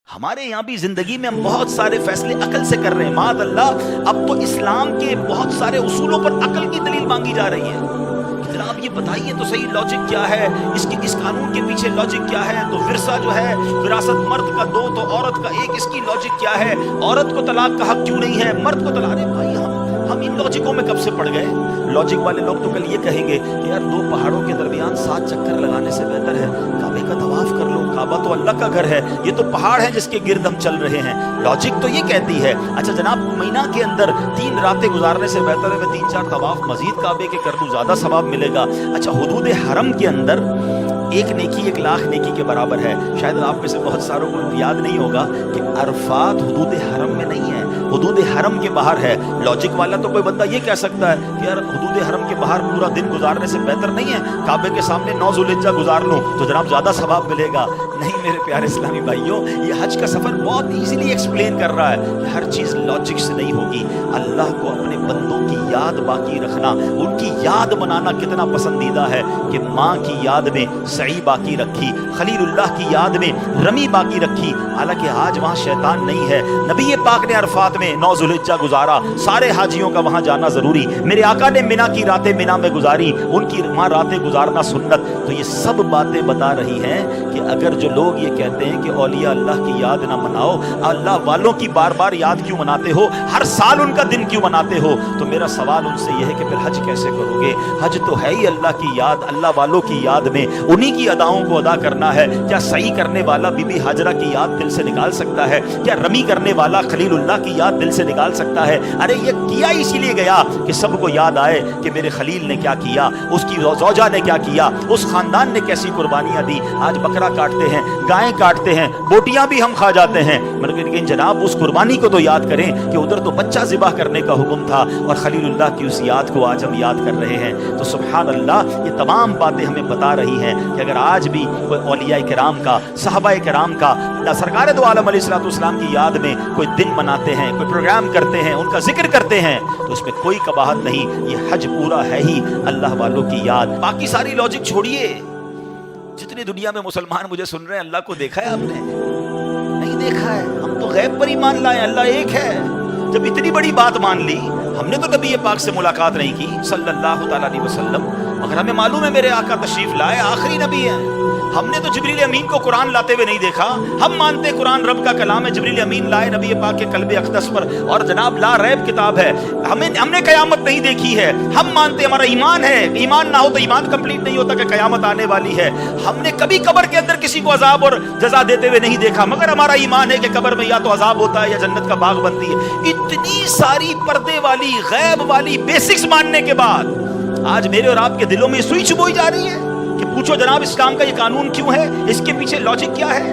ہمارے یہاں بھی زندگی میں ہم بہت سارے فیصلے عقل سے کر رہے ہیں، معاذ اللہ اب تو اسلام کے بہت سارے اصولوں پر عقل کی دلیل مانگی جا رہی ہے کہ جناب یہ بتائیے تو صحیح لاجک کیا ہے، اس قانون کے پیچھے لاجک کیا ہے، تو ورثہ جو ہے وراثت مرد کا 2 تو عورت کا 1، اس کی لاجک کیا ہے، عورت کو طلاق کا حق کیوں نہیں ہے، مرد کو طلاق۔ ارے بھائی ہم ان لاجکوں میں کب سے پڑ گئے؟ لاجک والے لوگ تو کل یہ کہیں گے کہ یار 2 پہاڑوں کے درمیان 7 چکر لگانے سے بہتر ہے کعبے کا طواف کر لو، کعبہ تو اللہ کا گھر ہے، یہ تو پہاڑ ہے جس کے گرد ہم چل رہے ہیں۔ لاجک تو یہ کہتی ہے اچھا جناب مہینہ کے اندر 3 راتیں گزارنے سے بہتر ہے میں 3-4 طواف مزید کعبے کے کر لوں، زیادہ ثواب ملے گا۔ اچھا حدود حرم کے اندر 1 نیکی 1 لاکھ نیکی کے برابر ہے۔ شاید آپ میں سے بہت ساروں کو یاد نہیں ہوگا کہ عرفات حدود حرم میں نہیں ہے، حدود حرم کے باہر ہے۔ لاجک والا تو کوئی بندہ یہ کہہ سکتا ہے کہ یار حدود حرم کے باہر پورا دن گزارنے سے بہتر نہیں ہے کعبے کے سامنے 9 ذوالحجہ گزار لوں تو جناب زیادہ ثواب ملے گا۔ نہیں میرے پیارے اسلامی بھائیوں، یہ حج کا سفر بہت ایزیلی ایکسپلین کر رہا ہے کہ ہر چیز لاجک سے نہیں ہوگی۔ اللہ کو اپنے بندوں کی یاد باقی رکھنا، ان کی یاد منانا کتنا پسندیدہ ہے کہ ماں کی یاد میں سعی باقی رکھی، خلیل اللہ کی یاد میں رمی باقی رکھی، حالانکہ آج وہاں شیطان نہیں ہے۔ نبی پاک نے عرفات میں 9 ذوالحجہ گزارا، سارے حاجیوں کا وہاں جانا ضروری۔ میرے آقا نے منی کی راتیں منی میں گزاری، ان کی وہاں راتیں گزارنا سنت۔ تو یہ سب باتیں بتا رہی ہیں کہ اگر جو لوگ یہ کہتے ہیں کہ اولیاء اللہ کی یاد نہ مناؤ، اللہ والوں کی بار بار یاد کیوں مناتے ہو، ہر سال ان کا دن کیوں مناتے ہو، تو میرا سوال ان سے یہ ہے کہ پھر حج کیسے کرو گے؟ حج تو ہے ہی اللہ کی یاد، اللہ والوں کی یاد میں انہی کی اداؤں کو ادا کرنا ہے۔ کیا سعی کرنے والا بی بی ہاجرہ کی یاد دل سے نکال سکتا ہے؟ کیا رمی کرنے والا خلیل اللہ کی یاد دل سے نکال سکتا ہے؟ ارے یہ کیا اسی لیے گیا کہ سب کو یاد آئے کہ میرے خلیل نے کیا کیا، اس کی زوجہ نے کیا کیا، اس خاندان نے کیسی قربانیاں دی۔ آج بکرا کاٹتے ہیں، گائیں کاٹتے ہیں، بوٹیاں بھی ہم کھا جاتے ہیں، لیکن جناب اس قربانی کو تو یاد کریں کہ ادھر تو بچہ ذبح کرنے کا حکم تھا اور خلیل اللہ کی اس یاد کو آج ہم یاد کر رہے ہیں۔ تو سبحان اللہ، یہ تمام باتیں ہمیں بتا رہی ہیں کہ اگر آج بھی کوئی اولیاء کرام کا، صحابہ کرام کا، سرکار دو عالم علیہ الصلوۃ والسلام کی یاد میں کوئی دن مناتے ہیں، کوئی پروگرام کرتے ہیں، ان کا ذکر کرتے ہیں، تو اس میں کوئی قباحت نہیں۔ یہ حج پورا ہے ہی اللہ والوں کی یاد۔ باقی ساری لاجک چھوڑیے، جتنے دنیا میں مسلمان مجھے سن رہے ہیں، اللہ کو دیکھا ہے آپ نے؟ نہیں دیکھا ہے۔ ہم تو غیب پر ایمان لائے، اللہ ایک ہے۔ جب اتنی بڑی بات مان لی، ہم نے تو نبی پاک سے ملاقات نہیں کی صلی اللہ تعالیٰ علیہ وسلم، مگر ہمیں معلوم ہے میرے آقا تشریف لائے، آخری نبی ہیں۔ ہم نے تو جبریل امین کو قرآن لاتے ہوئے نہیں دیکھا، ہم مانتے قرآن رب کا کلام ہے، جبریل امین لائے نبی پاک کے قلب اقدس پر، اور جناب لا ریب کتاب ہے۔ ہم نے قیامت نہیں دیکھی ہے، ہم مانتے، ہمارا ایمان ہے، ایمان نہ ہو تو ایمان کمپلیٹ نہیں ہوتا کہ قیامت آنے والی ہے۔ ہم نے کبھی قبر کے اندر کسی کو عذاب اور جزا دیتے ہوئے نہیں دیکھا، مگر ہمارا ایمان ہے کہ قبر میں یا تو عذاب ہوتا ہے یا جنت کا باغ بنتی ہے۔ اتنی ساری پردے والی، غیب والی بیسکس ماننے کے بعد آج میرے اور آپ کے دلوں میں سوئی چبوئی جا رہی ہے کہ پوچھو جناب اسلام کا یہ قانون کیوں ہے، اس کے پیچھے لاجک کیا ہے؟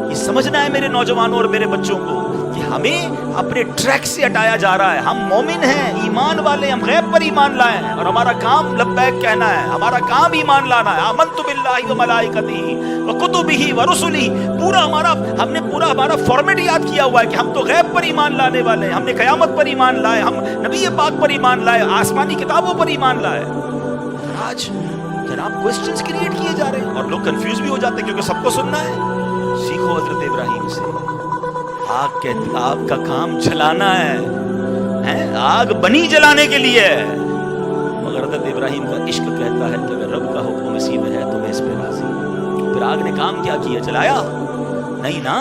یہ سمجھنا ہے میرے نوجوانوں اور میرے بچوں کو کہ ہمیں اپنے ٹریک سے ہٹایا جا رہا ہے۔ ہم مومن ہیں، ایمان والے، ہم غیب پر ایمان لائے ہیں، اور ہمارا کام لبیک کہنا ہے، ہمارا کام ایمان لانا ہے۔ آمنت باللہ و ملائکتہ و کتبہ و رسلہ، پورا ہمارا فارمیٹ یاد کیا ہوا ہے کہ ہم تو غیب پر ایمان لانے والے ہیں، ہم نے قیامت پر ایمان لائے، ہم نبی پاک پر ایمان لائے، آسمانی کتابوں پر ایمان لائے۔ آج جناب کوسچنز کریٹ کیے جا رہے ہیں اور لوگ کنفیوز بھی ہو جاتے ہیں کیونکہ سب کو سننا ہے۔ سیکھو حضرت ابراہیم سے، آگ کا کام جلانا ہے، آگ بنی جلانے کے لیے، مگر حضرت ابراہیم کا عشق کہتا ہے کہ اگر رب کا حکم اسی میں ہے تو میں اس پہ راضی ہوں۔ پھر آگ نے کام کیا کیا؟ جلایا نہیں نا۔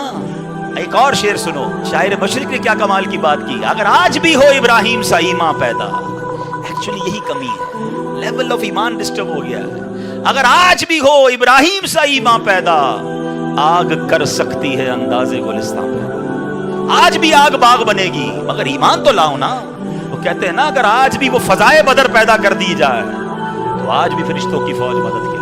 ایک اور شعر سنو، شاعر مشرق نے کیا کمال کی بات کی، اگر آج بھی ہو ابراہیم سا ایمان پیدا۔ ایکچولی یہی کمی ہے، لیول آف ایمان ڈسٹرب ہو گیا ہے۔ اگر آج بھی ہو ابراہیم سا ایمان پیدا، آگ کر سکتی ہے انداز گلستان پیدا۔ آج بھی آگ باغ بنے گی، مگر ایمان تو لاؤ نا۔ وہ کہتے ہیں نا اگر آج بھی وہ فضائے بدر پیدا کر دی جائے تو آج بھی فرشتوں کی فوج مدد